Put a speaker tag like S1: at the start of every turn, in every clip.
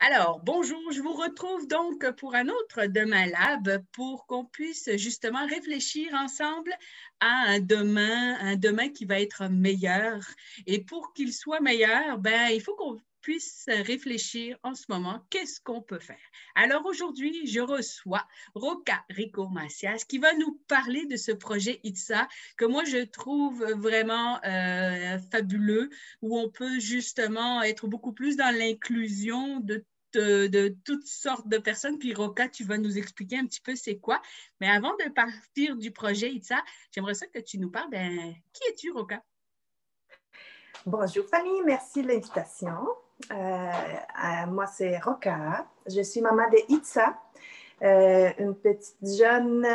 S1: Alors, bonjour, je vous retrouve donc pour un autre Demain Lab pour qu'on puisse justement réfléchir ensemble à un demain qui va être meilleur. Et pour qu'il soit meilleur, il faut qu'on puisse réfléchir en ce moment, qu'est-ce qu'on peut faire. Alors aujourd'hui, je reçois Roca Rico Macias qui va nous parler de ce projet ITSA que moi je trouve vraiment fabuleux, où on peut justement être beaucoup plus dans l'inclusion de toutes sortes de personnes. Puis Roca, tu vas nous expliquer un petit peu c'est quoi. Mais avant de partir du projet ITSA, j'aimerais ça que tu nous parles, qui es-tu, Roca?
S2: Bonjour Fanny, merci de l'invitation. Moi, c'est Roca. Je suis maman de Itza, une petite jeune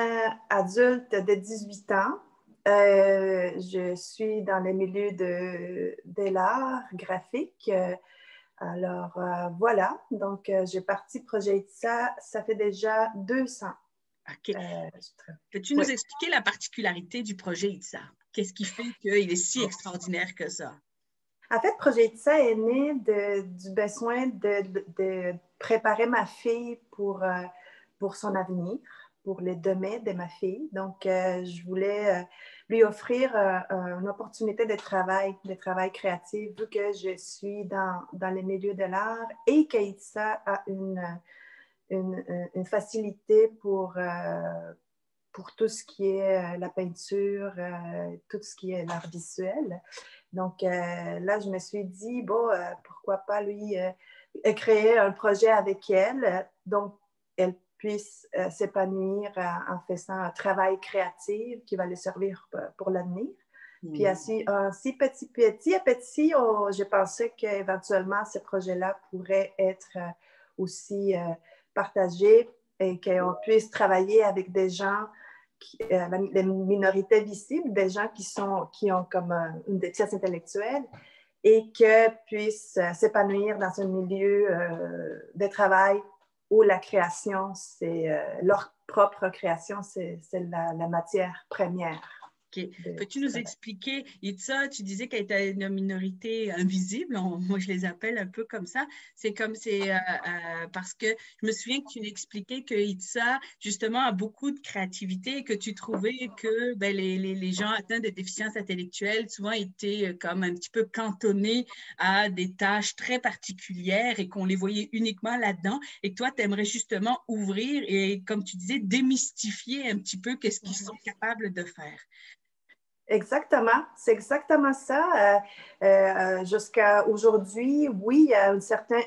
S2: adulte de 18 ans. Je suis dans le milieu de l'art graphique. Voilà, donc j'ai parti projet Itza, ça fait déjà 2 ans.
S1: OK. Peux-tu nous expliquer la particularité du projet ITSA? Qu'est-ce qui fait qu'il est si extraordinaire que ça?
S2: En fait, Projet ITSA est né du besoin de préparer ma fille pour son avenir, pour le demain de ma fille. Donc, je voulais lui offrir une opportunité de travail créatif, vu que je suis dans le milieu de l'art et qu'ITSA a une facilité pour tout ce qui est la peinture, tout ce qui est l'art visuel. Donc là, je me suis dit, bon, pourquoi pas lui créer un projet avec elle, donc elle puisse s'épanouir en faisant un travail créatif qui va lui servir pour l'avenir. Puis ainsi, petit à petit, je pensais qu'éventuellement, ce projet-là pourrait être aussi partagé et qu'on puisse travailler avec des gens, les minorités visibles, des gens qui ont comme une déficience intellectuelle et que puissent s'épanouir dans un milieu de travail où la création, c'est leur propre création, c'est la matière première.
S1: Okay. Peux-tu nous expliquer, Itza, tu disais qu'elle était une minorité invisible, moi je les appelle un peu comme ça, parce que je me souviens que tu m'expliquais que Itza, justement, a beaucoup de créativité et que tu trouvais que les gens atteints de déficience intellectuelle souvent étaient comme un petit peu cantonnés à des tâches très particulières et qu'on les voyait uniquement là-dedans, et que toi, tu aimerais justement ouvrir et, comme tu disais, démystifier un petit peu qu'est-ce qu'ils sont capables de faire.
S2: Exactement, c'est exactement ça. Jusqu'à aujourd'hui, oui, il y a une certaine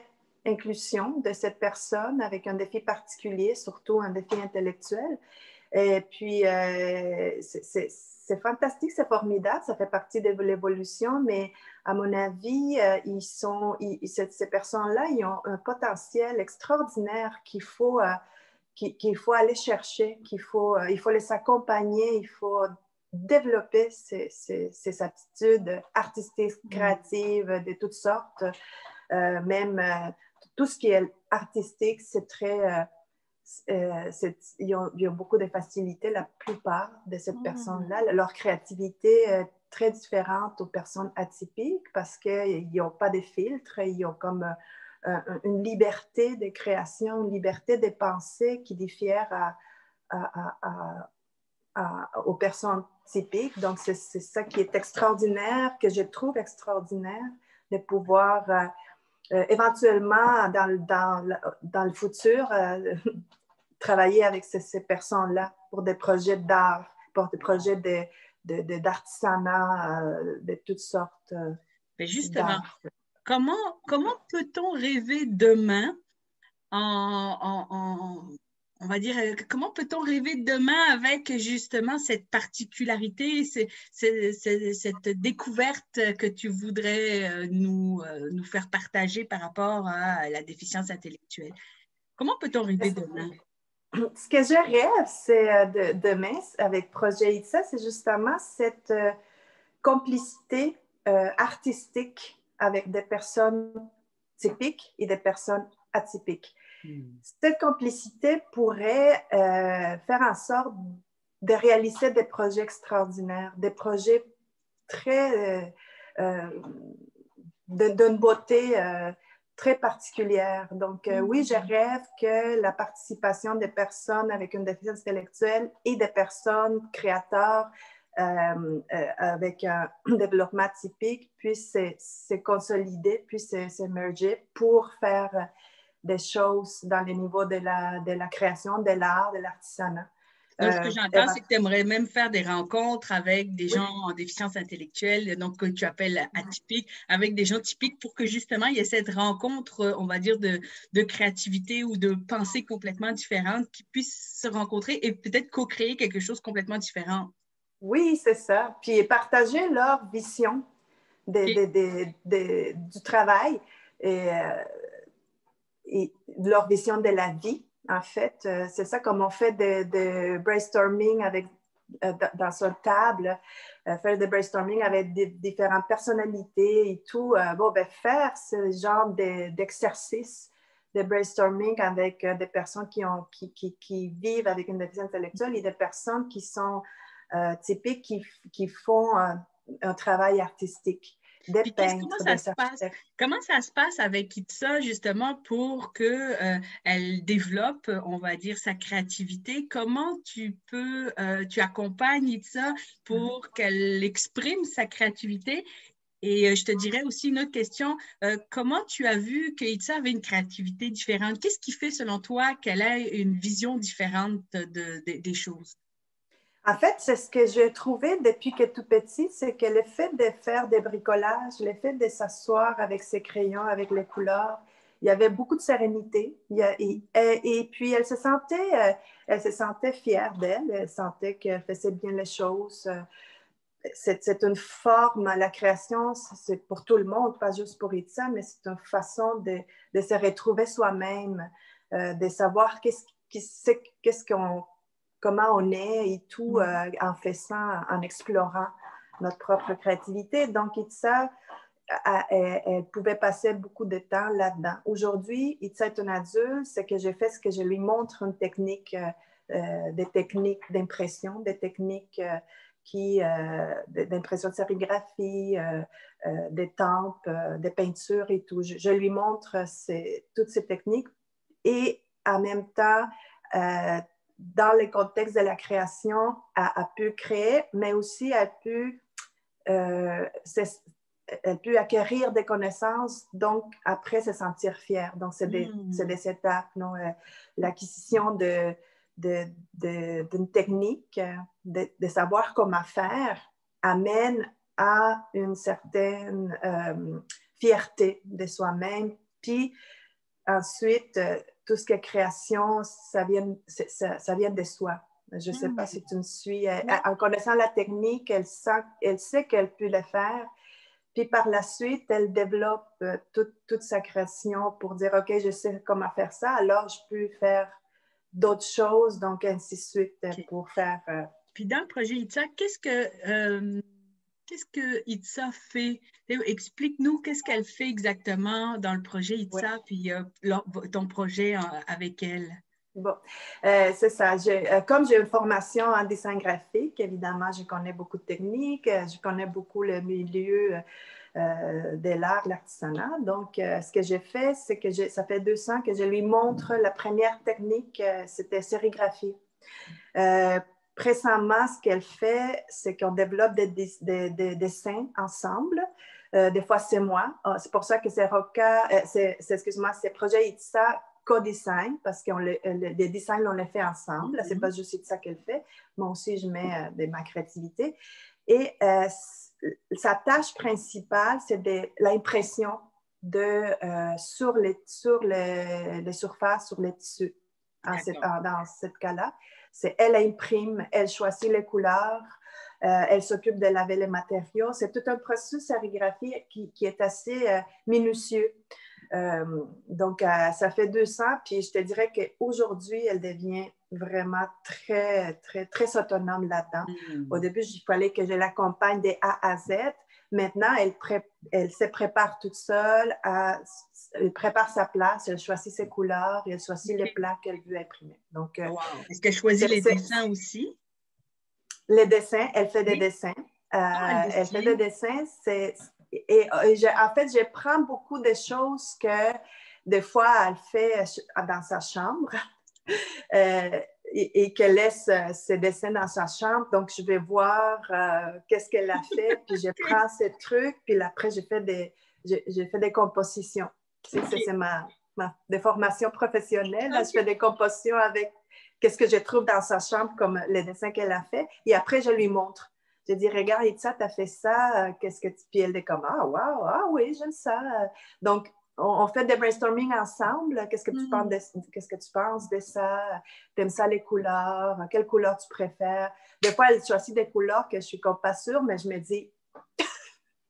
S2: inclusion de cette personne avec un défi particulier, surtout un défi intellectuel. Et puis, c'est fantastique, c'est formidable, ça fait partie de l'évolution, mais à mon avis, ces personnes-là, ils ont un potentiel extraordinaire qu'il faut aller chercher, il faut les accompagner, il faut développer ces aptitudes artistiques, créatives, de toutes sortes. Même tout ce qui est artistique, c'est très... ils ont beaucoup de facilité, la plupart de ces personnes-là. Leur créativité est très différente aux personnes atypiques parce qu'ils n'ont pas de filtre, ils ont comme une liberté de création, une liberté de pensée qui diffère aux personnes typiques. Donc, c'est ça qui est extraordinaire, que je trouve extraordinaire, de pouvoir éventuellement, dans le futur, travailler avec ces personnes-là pour des projets d'art, pour des projets d'artisanat, de toutes sortes.
S1: Mais justement, comment peut-on rêver demain on va dire, comment peut-on rêver demain avec justement cette particularité, cette découverte que tu voudrais nous faire partager par rapport à la déficience intellectuelle? Comment peut-on rêver demain?
S2: Ce que je rêve, c'est demain, avec Projet ITSA, c'est justement cette complicité artistique avec des personnes typiques et des personnes atypiques. Cette complicité pourrait faire en sorte de réaliser des projets extraordinaires, des projets très d'une beauté très particulière. Donc, oui, je rêve que la participation des personnes avec une déficience intellectuelle et des personnes créateurs avec un développement atypique puissent se consolider, puissent s'émerger pour faire des choses dans les niveaux de la création, de l'art, de l'artisanat.
S1: Donc, ce que j'entends, c'est que tu aimerais même faire des rencontres avec des
S2: Oui.
S1: gens en déficience intellectuelle, donc que tu appelles atypiques, avec des gens typiques pour que justement il y ait cette rencontre, on va dire, de créativité ou de pensée complètement différente qui puissent se rencontrer et peut-être co-créer quelque chose complètement différent.
S2: Oui, c'est ça. Puis partager leur vision
S1: Okay.
S2: du travail et leur vision de la vie, en fait. C'est ça, comme on fait de brainstorming avec, dans une table, faire des brainstorming avec différentes personnalités et tout. Bon, ben, faire ce genre d'exercice de brainstorming avec des personnes qui vivent avec une déficience intellectuelle et des personnes qui sont typiques, qui font un travail artistique. Des
S1: Puis
S2: peintres, des architectes.
S1: comment ça se passe avec Itza justement pour que elle développe, on va dire, sa créativité? Comment tu accompagnes Itza pour qu'elle exprime sa créativité? Et je te dirais aussi une autre question, comment tu as vu que Itza avait une créativité différente? Qu'est-ce qui fait selon toi qu'elle a une vision différente des choses?
S2: En fait, c'est ce que j'ai trouvé depuis que tout petit, c'est que le fait de faire des bricolages, le fait de s'asseoir avec ses crayons, avec les couleurs, il y avait beaucoup de sérénité. Et puis, elle se sentait fière d'elle. Elle sentait qu'elle faisait bien les choses. C'est une forme, la création, c'est pour tout le monde, pas juste pour Itza, mais c'est une façon de se retrouver soi-même, de savoir comment on est et tout, en faisant, en explorant notre propre créativité. Donc, Itza, elle pouvait passer beaucoup de temps là-dedans. Aujourd'hui, Itza est une adulte, c'est que je fais ce que je lui montre une technique, des techniques d'impression, des techniques d'impression de sérigraphie, des tempes, des peintures et tout. Je lui montre toutes ces techniques et en même temps, dans le contexte de la création, a pu créer, mais aussi a pu acquérir des connaissances, donc après se sentir fière. Donc, c'est des étapes, non? L'acquisition d'une technique, de savoir comment faire, amène à une certaine fierté de soi-même. Puis ensuite, tout ce qui est création, ça vient de soi. Je ne sais pas si tu me suis. En connaissant la technique, elle sait qu'elle peut le faire. Puis par la suite, elle développe toute sa création pour dire, OK, je sais comment faire ça, alors je peux faire d'autres choses, donc ainsi de suite pour faire...
S1: Puis dans le projet Itza, qu'est-ce que Itza fait? Explique-nous qu'est-ce qu'elle fait exactement dans le projet Itza, puis ton projet avec elle.
S2: Bon, c'est ça. Comme j'ai une formation en dessin graphique, évidemment, je connais beaucoup de techniques, je connais beaucoup le milieu de l'art, l'artisanat. Donc, ce que j'ai fait, c'est que ça fait 2 ans que je lui montre la première technique, c'était sérigraphie. Précédemment, ce qu'elle fait, c'est qu'on développe des dessins ensemble. Des fois, c'est moi. C'est pour ça que c'est c'est Projet Itza co-design, parce que les designs, on les fait ensemble. C'est pas juste ça qu'elle fait. Moi aussi, je mets de ma créativité. Et sa tâche principale, c'est l'impression sur les surfaces, sur les tissus. Dans ce cas-là, elle imprime, elle choisit les couleurs, elle s'occupe de laver les matériaux. C'est tout un processus sérigraphie qui est assez minutieux. Donc, ça fait 200, puis je te dirais qu'aujourd'hui, elle devient vraiment très, très, très autonome là-dedans. Au début, il fallait que je l'accompagne de A à Z. Maintenant, elle se prépare toute seule, elle prépare sa place, elle choisit ses couleurs, et elle choisit les plats qu'elle veut imprimer. Donc,
S1: est-ce qu'elle choisit les dessins aussi?
S2: Les dessins, elle fait des dessins.
S1: Elle
S2: fait des dessins, En fait, je prends beaucoup de choses que des fois, elle fait dans sa chambre et qu'elle laisse ses dessins dans sa chambre. Donc, je vais voir qu'est-ce qu'elle a fait, puis je prends ces trucs, puis après, je fais des compositions. C'est ma déformation professionnelle. Là, je fais des compositions avec qu'est-ce que je trouve dans sa chambre, comme les dessins qu'elle a fait, et après, je lui montre. Je dis, regarde, Itza, tu as fait ça, qu'est-ce que tu... Puis elle est comme, ah, wow, ah oui, j'aime ça. Donc, on fait des brainstorming ensemble. Qu'est-ce que tu penses de ça? T'aimes ça les couleurs? Quelle couleur tu préfères? Des fois, elle choisit des couleurs que je suis comme pas sûre, mais je me dis,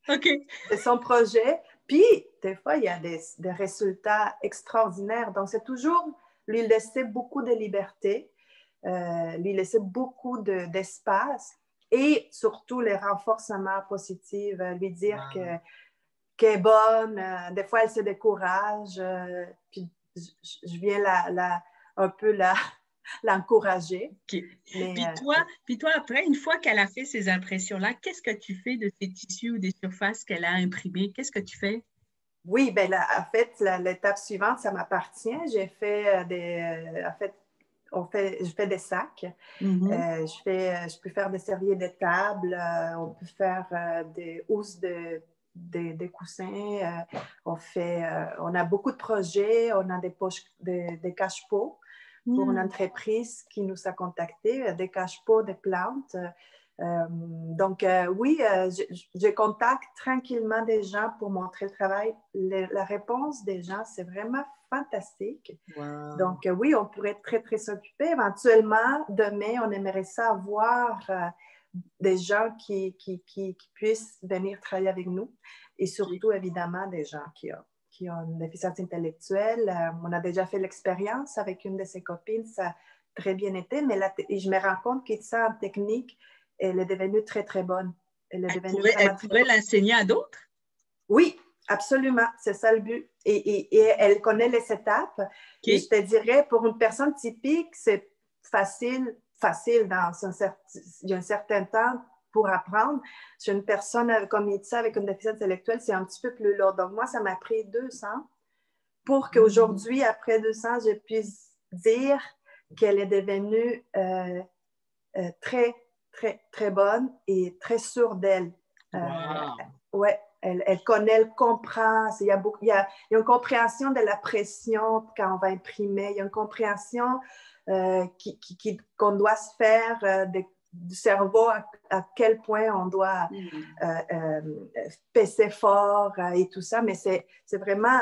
S2: c'est son projet. Puis, des fois, il y a des résultats extraordinaires. Donc, c'est toujours lui laisser beaucoup de liberté, lui laisser beaucoup d'espace et surtout les renforcements positifs, lui dire qu'elle est bonne. Des fois, elle se décourage. Puis, je viens un peu l'encourager.
S1: Okay. Puis toi, après, une fois qu'elle a fait ces impressions-là, qu'est-ce que tu fais de ces tissus ou des surfaces qu'elle a imprimées? Qu'est-ce que tu fais?
S2: Oui, bien, en fait, l'étape suivante, ça m'appartient. J'ai fait en fait, je fais des sacs. Je peux faire des serviettes de table. On peut faire des housses des coussins. On a beaucoup de projets. On a des poches, des cache-pots pour une entreprise qui nous a contactés, des cache-pots, des plantes. Donc, oui, je contacte tranquillement des gens pour montrer le travail. La réponse des gens, c'est vraiment fantastique.
S1: Wow.
S2: Donc, oui, on pourrait être très, très s'occuper. Éventuellement, demain, on aimerait ça avoir des gens qui puissent venir travailler avec nous et surtout, évidemment, des gens qui ont une déficience intellectuelle. On a déjà fait l'expérience avec une de ses copines, ça a très bien été, mais je me rends compte que ça, en technique, elle est devenue très, très bonne. Elle
S1: pourrait l'enseigner à d'autres?
S2: Oui, absolument. C'est ça le but. Et elle connaît les étapes. Et je te dirais, pour une personne typique, c'est facile il y a un certain temps pour apprendre. Chez une personne comme Itza avec une déficience intellectuelle, c'est un petit peu plus lourd. Donc, moi, ça m'a pris 2 ans pour qu'aujourd'hui, après 2 ans, je puisse dire qu'elle est devenue très, très, très bonne et très sûre d'elle. Ouais, elle connaît, elle comprend. Il y a une compréhension de la pression quand on va imprimer. Il y a une compréhension qu'on doit se faire du cerveau, à quel point on doit peser fort et tout ça. Mais c'est vraiment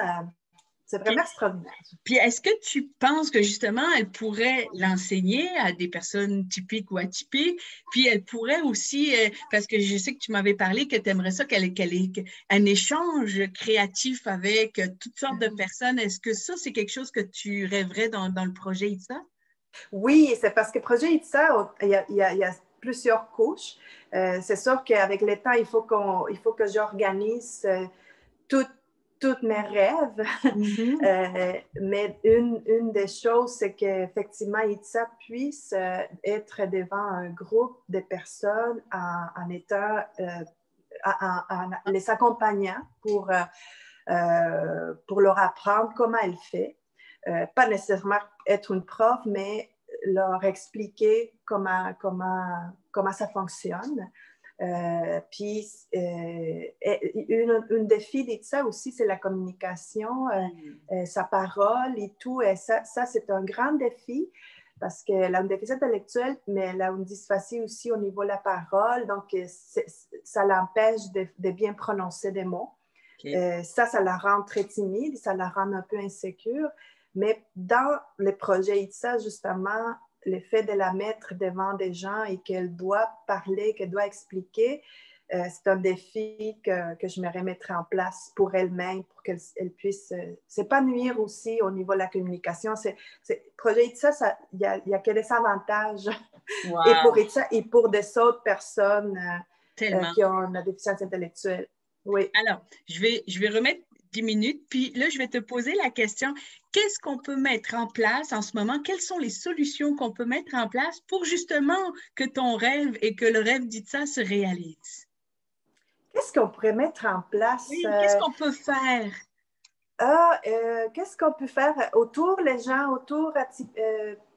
S2: extraordinaire.
S1: Puis, est-ce que tu penses que justement, elle pourrait l'enseigner à des personnes typiques ou atypiques? Puis, elle pourrait aussi, parce que je sais que tu m'avais parlé que tu aimerais ça qu'elle ait un échange créatif avec toutes sortes de personnes. Est-ce que ça, c'est quelque chose que tu rêverais dans le projet ITSA?
S2: Oui, c'est parce que le projet ITSA, il y a plusieurs couches. C'est sûr qu'avec le temps, il faut que j'organise tous mes rêves. Mais une des choses, c'est qu'effectivement, ITSA puisse être devant un groupe de personnes en étant les accompagnant pour leur apprendre comment elle fait. Pas nécessairement être une prof, mais leur expliquer comment ça fonctionne. Puis, une défi de ça aussi, c'est la communication, sa parole et tout. Et ça c'est un grand défi parce qu'elle a une déficience intellectuelle, mais elle a une dysphasie aussi au niveau de la parole. Donc, ça l'empêche de bien prononcer des mots. Ça la rend très timide, ça la rend un peu insécure. Mais dans le projet ITSA, justement, le fait de la mettre devant des gens et qu'elle doit parler, qu'elle doit expliquer, c'est un défi que je me remettrai en place pour elle-même, pour qu'elle puisse s'épanouir aussi au niveau de la communication. Le projet ITSA, il n'y a que des avantages. Wow. Et pour ITSA et pour des autres personnes qui ont une déficience intellectuelle. Oui.
S1: Alors, je vais remettre 10 minutes, puis là, je vais te poser la question, qu'est-ce qu'on peut mettre en place en ce moment? Quelles sont les solutions qu'on peut mettre en place pour justement que ton rêve et que le rêve d'ITSA se réalise?
S2: qu'est-ce qu'on pourrait mettre en place?
S1: Oui, qu'est-ce qu'on peut faire?
S2: Qu'est-ce qu'on peut faire autour, les gens autour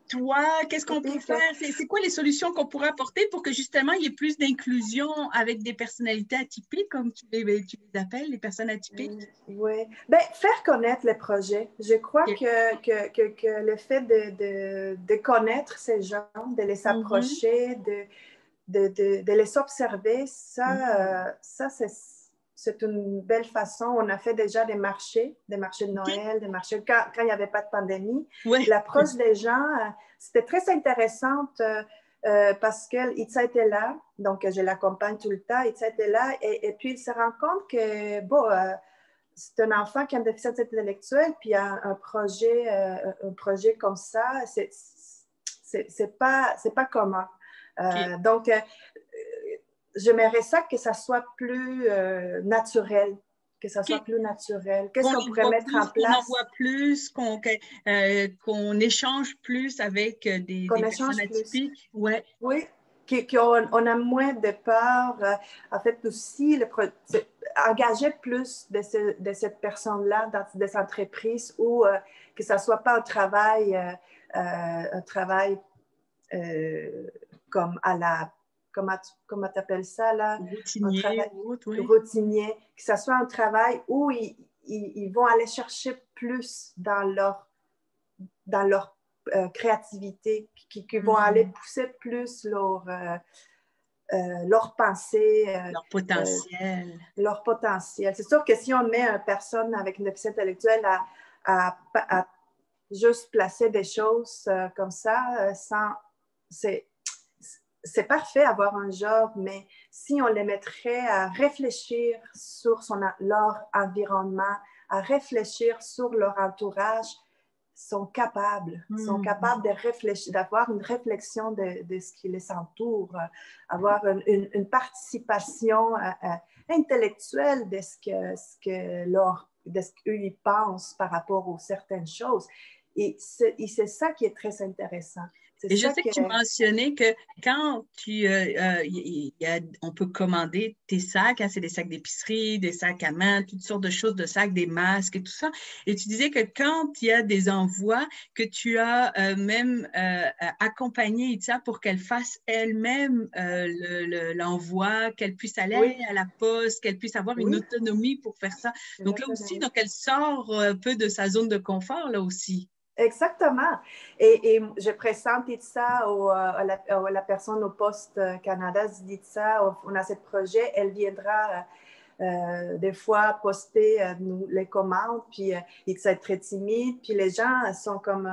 S1: Toi, qu'est-ce qu'on peut faire? C'est quoi les solutions qu'on pourrait apporter pour que justement il y ait plus d'inclusion avec des personnalités atypiques, comme tu les appelles, les personnes atypiques?
S2: Oui. Bien, faire connaître les projets. Je crois
S1: Okay.
S2: que le fait de connaître ces gens, de les approcher, de les observer, ça c'est une belle façon. On a fait déjà des marchés de Noël, des marchés quand il n'y avait pas de pandémie.
S1: Ouais.
S2: L'approche des gens, c'était très intéressante parce qu'Itza était là, donc je l'accompagne tout le temps. Itza était là et puis il se rend compte que, bon, c'est un enfant qui a une déficience intellectuelle, puis un projet comme ça, c'est pas commun.
S1: Okay.
S2: Donc, j'aimerais ça que ça soit plus naturel, que ça soit plus naturel. Qu'est-ce qu'on pourrait mettre en place?
S1: Qu'on en voit plus, qu'on échange plus avec des personnes atypiques. Ouais.
S2: Oui, qu'on a moins de peur. En fait, aussi, engager plus de cette personne-là dans des entreprises où que ça ne soit pas un travail comme à la comment tu appelles ça là?
S1: Routinier,
S2: routinier, que ce soit un travail où ils vont aller chercher plus dans leur créativité, qui vont aller pousser plus leur pensée,
S1: leur potentiel.
S2: Leur potentiel. C'est sûr que si on met une personne avec une déficience intellectuelle à juste placer des choses comme ça, c'est parfait avoir un job, mais si on les mettrait à réfléchir sur leur environnement, à réfléchir sur leur entourage, sont capables de réfléchir, d'avoir une réflexion de ce qui les entoure, avoir une participation intellectuelle de ce qu'eux ils pensent par rapport aux certaines choses. Et c'est ça qui est très intéressant.
S1: Et je sais que tu mentionnais que quand on peut commander tes sacs, hein, c'est des sacs d'épicerie, des sacs à main, toutes sortes de choses, de sacs, des masques et tout ça. Et tu disais que quand il y a des envois, que tu as même accompagné Itza pour qu'elle fasse elle-même l'envoi, qu'elle puisse aller à la poste, qu'elle puisse avoir une autonomie pour faire ça. Donc là aussi, donc elle sort un peu de sa zone de confort là aussi.
S2: Exactement. Et je présente ça à la personne au Poste Canada, dit ça, on a ce projet, elle viendra des fois poster les commandes, puis il est très timide, puis les gens sont comme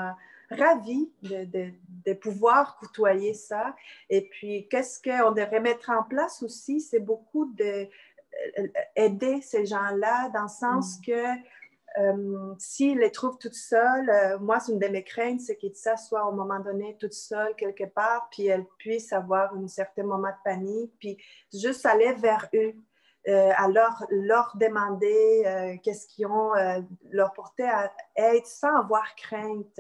S2: ravis de pouvoir côtoyer ça. Et puis, qu'est-ce qu'on devrait mettre en place aussi, c'est beaucoup d'aider ces gens-là dans le sens que s'ils les trouvent toutes seules, moi, c'est une de mes craintes, c'est qu'ils soit à un moment donné toute seule quelque part, puis elle puisse avoir un certain moment de panique, puis juste aller vers eux, leur demander qu'est-ce qu'ils ont, leur porter à aide sans avoir crainte.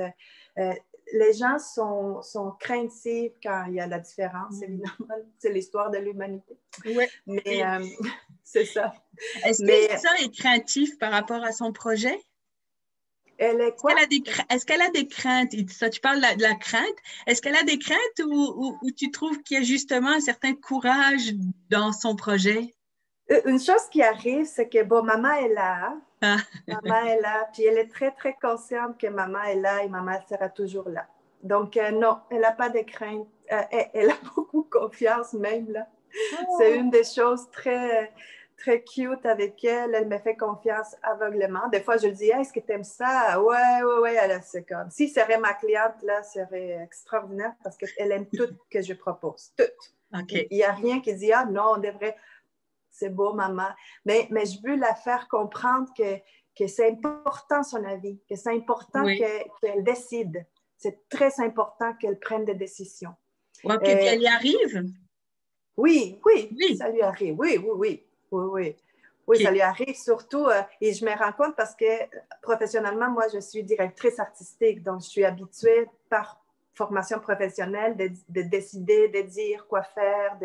S2: Les gens sont craintifs quand il y a la différence, évidemment. C'est l'histoire de l'humanité.
S1: Oui.
S2: Mais c'est ça.
S1: Est-ce que est craintif par rapport à son projet?
S2: Elle est quoi?
S1: Est-ce qu'elle a des craintes? Tu parles de la crainte. Est-ce qu'elle a des craintes ou tu trouves qu'il y a justement un certain courage dans son projet?
S2: Une chose qui arrive, c'est que, bon, maman est là. Maman est là, puis elle est très, très consciente que maman est là et maman sera toujours là. Donc, non, elle n'a pas de crainte. Elle a beaucoup confiance même, là. Oh. C'est une des choses très, très cute avec elle. Elle me fait confiance aveuglément. Des fois, je lui dis, hey, est-ce que tu aimes ça? Ouais. C'est comme, si serait ma cliente, là, serait extraordinaire parce qu'elle aime tout que je propose. Tout.
S1: Okay.
S2: Il n'y a rien qui dit, ah non, on devrait... C'est beau, maman. Mais je veux la faire comprendre que c'est important son avis, que c'est important qu'elle décide. C'est très important qu'elle prenne des décisions.
S1: OK, puis elle y arrive?
S2: Oui, ça lui arrive. Oui, okay. Ça lui arrive surtout, et je me rends compte parce que professionnellement, moi, je suis directrice artistique, donc je suis habituée par formation professionnelle de décider, de dire quoi faire,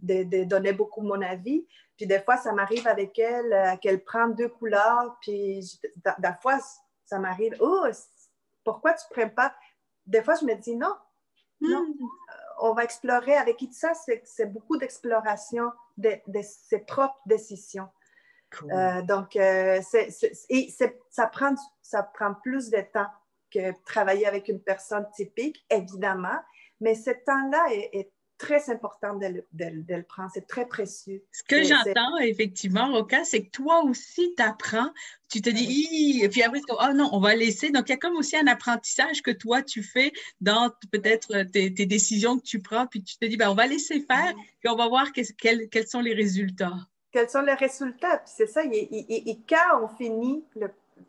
S2: de donner beaucoup mon avis. Puis des fois, ça m'arrive avec elle qu'elle prend 2 couleurs, puis des fois, ça m'arrive, oh, pourquoi tu ne prends pas? Des fois, je me dis non, non, on va explorer. Avec Itza, c'est beaucoup d'exploration de ses propres décisions.
S1: Cool.
S2: Donc, ça prend plus de temps que travailler avec une personne typique, évidemment, mais ce temps-là est très important de le prendre. C'est très précieux.
S1: Ce que j'entends, effectivement, Roca, c'est que toi aussi, tu apprends. Tu te dis, et puis après, oh non, on va laisser. Donc, il y a comme aussi un apprentissage que toi, tu fais dans peut-être tes décisions que tu prends, puis tu te dis, ben, on va laisser faire, puis on va voir quels sont les résultats.
S2: Quels sont les résultats? Puis c'est ça, et quand on finit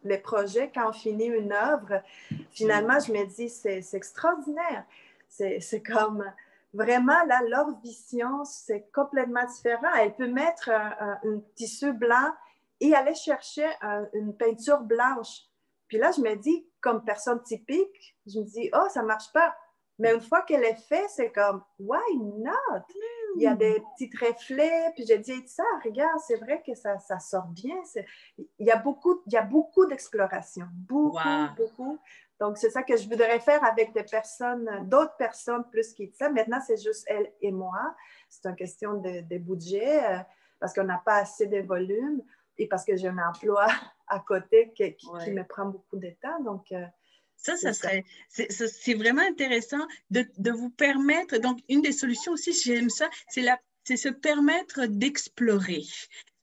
S2: le projet, quand on finit une œuvre, finalement, je me dis, c'est extraordinaire. C'est comme, vraiment, là, leur vision, c'est complètement différent. Elle peut mettre un tissu blanc et aller chercher une peinture blanche. Puis là, je me dis, comme personne typique, je me dis, oh, ça marche pas. Mais une fois qu'elle est faite, c'est comme, why not? Il y a des petits reflets, puis j'ai dit, ça, regarde, c'est vrai que ça sort bien. Il y a beaucoup d'exploration, beaucoup. Donc, c'est ça que je voudrais faire avec d'autres personnes plus qu'Itza. Maintenant, c'est juste elle et moi. C'est une question de budget parce qu'on n'a pas assez de volume et parce que j'ai un emploi à côté qui me prend beaucoup de temps. Donc,
S1: c'est vraiment intéressant de vous permettre, donc une des solutions aussi, j'aime ça, c'est se permettre d'explorer.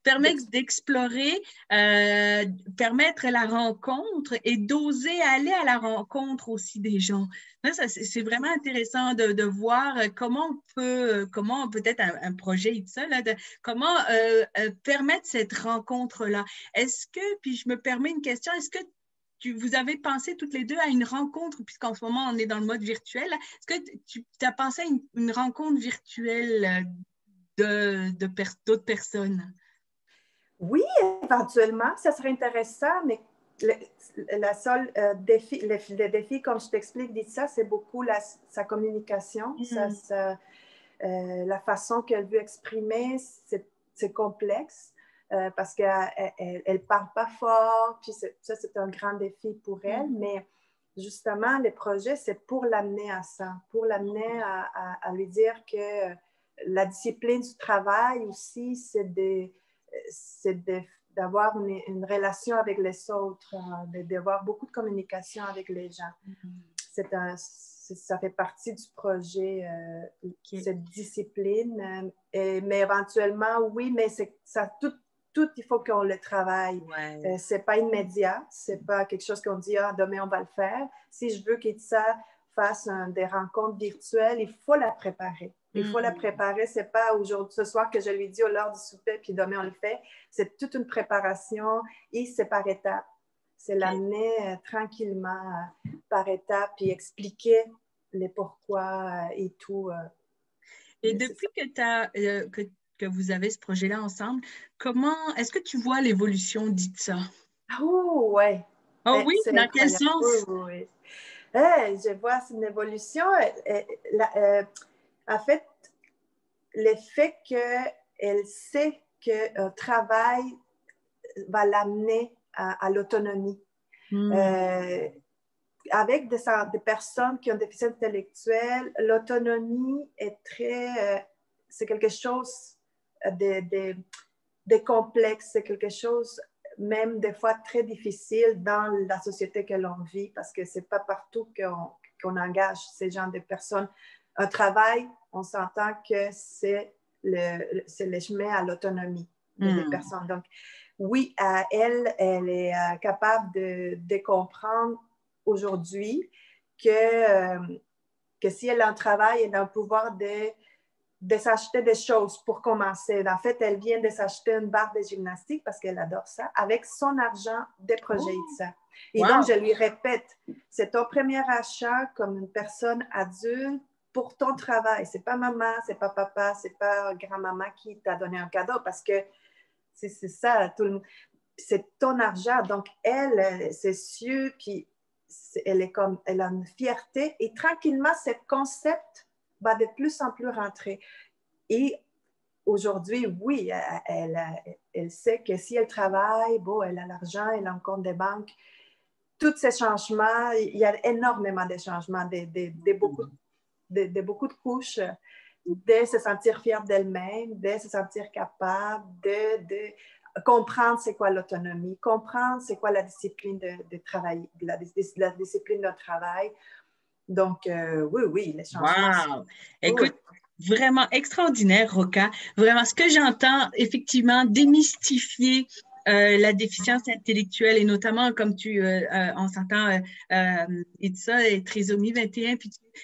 S1: Permettre d'explorer, permettre la rencontre et d'oser aller à la rencontre aussi des gens. C'est vraiment intéressant de voir comment peut-être un projet et tout ça, là, comment permettre cette rencontre-là. Puis je me permets une question, est-ce que vous avez pensé toutes les deux à une rencontre, puisqu'en ce moment, on est dans le mode virtuel. Est-ce que tu as pensé à une rencontre virtuelle d'autres personnes?
S2: Oui, éventuellement, ça serait intéressant, mais le seul défi, le défi, comme je t'explique, dit ça, c'est beaucoup sa communication, la façon qu'elle veut exprimer, c'est complexe. Parce qu'elle ne parle pas fort, puis ça, c'est un grand défi pour elle, mais justement, le projet, c'est pour l'amener à ça, pour l'amener à lui dire que la discipline du travail aussi, c'est d'avoir une relation avec les autres, d'avoir beaucoup de communication avec les gens. Ça fait partie du projet, cette discipline. Mais éventuellement, oui, mais ça tout, il faut qu'on le travaille. C'est pas immédiat, c'est pas quelque chose qu'on dit, ah, demain on va le faire. Si je veux qu'Itza fasse des rencontres virtuelles, il faut la préparer. Il faut la préparer. C'est pas aujourd'hui, ce soir que je lui dis l'heure du souper, puis demain on le fait. C'est toute une préparation et c'est par étapes. C'est l'amener tranquillement par étapes, puis expliquer les pourquoi et tout.
S1: Et depuis que vous avez ce projet-là ensemble, est-ce que tu vois l'évolution d'Itza?
S2: Oh, ouais.
S1: Oh oui,
S2: c'est
S1: dans quel
S2: incroyable.
S1: sens?
S2: Oui. Je vois une évolution. En fait, le fait qu'elle sait qu'un travail va l'amener à l'autonomie. Avec des personnes qui ont des déficits intellectuels, l'autonomie est c'est quelque chose de complexe, c'est quelque chose même des fois très difficile dans la société que l'on vit parce que c'est pas partout qu'on engage ces genres de personnes. Un travail, on s'entend que c'est le chemin à l'autonomie des personnes. Donc, oui, elle est capable de comprendre aujourd'hui que si elle a un travail, elle a un pouvoir de s'acheter des choses pour commencer. En fait, elle vient de s'acheter une barre de gymnastique parce qu'elle adore ça, avec son argent des projets ITSA. Et donc, je lui répète, c'est ton premier achat comme une personne adulte pour ton travail. C'est pas maman, c'est pas papa, c'est pas grand-maman qui t'a donné un cadeau parce que c'est ça, c'est ton argent. Donc, elle, c'est sûr, puis elle a une fierté et tranquillement, ce concept va de plus en plus rentrer. Et aujourd'hui, oui, elle sait que si elle travaille, bon, elle a l'argent, elle a un compte de banque. Tous ces changements, il y a énormément de changements, de beaucoup de couches, de se sentir fière d'elle-même, de se sentir capable, de comprendre c'est quoi l'autonomie, comprendre c'est quoi la discipline de travail, la discipline de travail. Donc, oui, les changements.
S1: Wow!
S2: Oui.
S1: Écoute, vraiment extraordinaire, Roca. Vraiment, ce que j'entends, effectivement, démystifier la déficience intellectuelle et notamment, comme on s'entend, Itza et trisomie 21,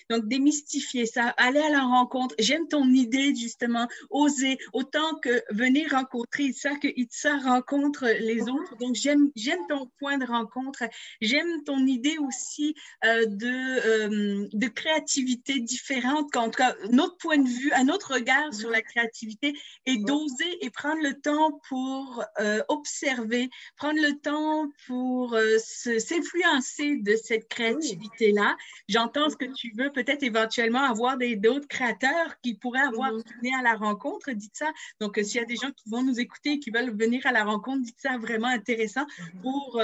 S1: donc démystifier ça, aller à la rencontre. J'aime ton idée, justement, oser, autant que venir rencontrer Itza, que Itza rencontre les autres. Donc, j'aime ton point de rencontre. J'aime ton idée aussi de créativité différente, en tout cas, notre point de vue, un autre regard sur la créativité et d'oser et prendre le temps pour observer, prendre le temps pour s'influencer de cette créativité-là. J'entends ce que tu veux, peut-être éventuellement avoir d'autres créateurs qui pourraient avoir venu à la rencontre, dites ça. Donc, s'il y a des gens qui vont nous écouter et qui veulent venir à la rencontre, dites ça vraiment intéressant pour,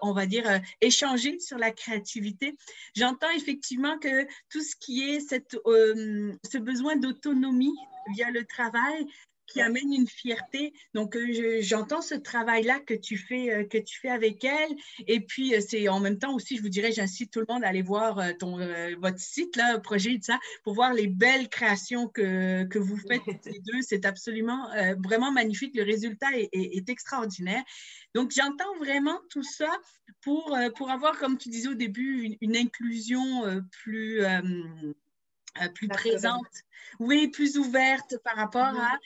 S1: on va dire, échanger sur la créativité. J'entends effectivement que tout ce qui est ce besoin d'autonomie via le travail qui amène une fierté. Donc, j'entends ce travail-là que tu fais avec elle. Et puis, c'est en même temps aussi, je vous dirais, j'incite tout le monde à aller voir votre site, là, Projet de ça, pour voir les belles créations que vous faites les deux. C'est absolument vraiment magnifique. Le résultat est extraordinaire. Donc, j'entends vraiment tout ça pour avoir, comme tu disais au début, une inclusion plus présente, oui, plus ouverte par rapport à,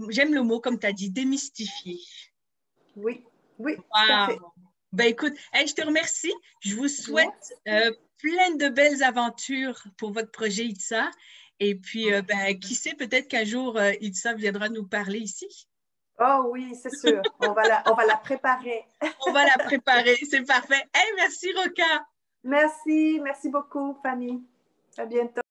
S1: j'aime le mot, comme tu as dit, démystifier.
S2: Oui, oui,
S1: wow.
S2: Tout à fait.
S1: Ben écoute, je te remercie. Je vous souhaite plein de belles aventures pour votre projet ITSA. Et puis, qui sait, peut-être qu'un jour, ITSA viendra nous parler ici.
S2: Oh oui, c'est sûr. On va la préparer.
S1: On va la préparer, c'est parfait. Merci, Roca.
S2: Merci beaucoup, Fanny. À bientôt.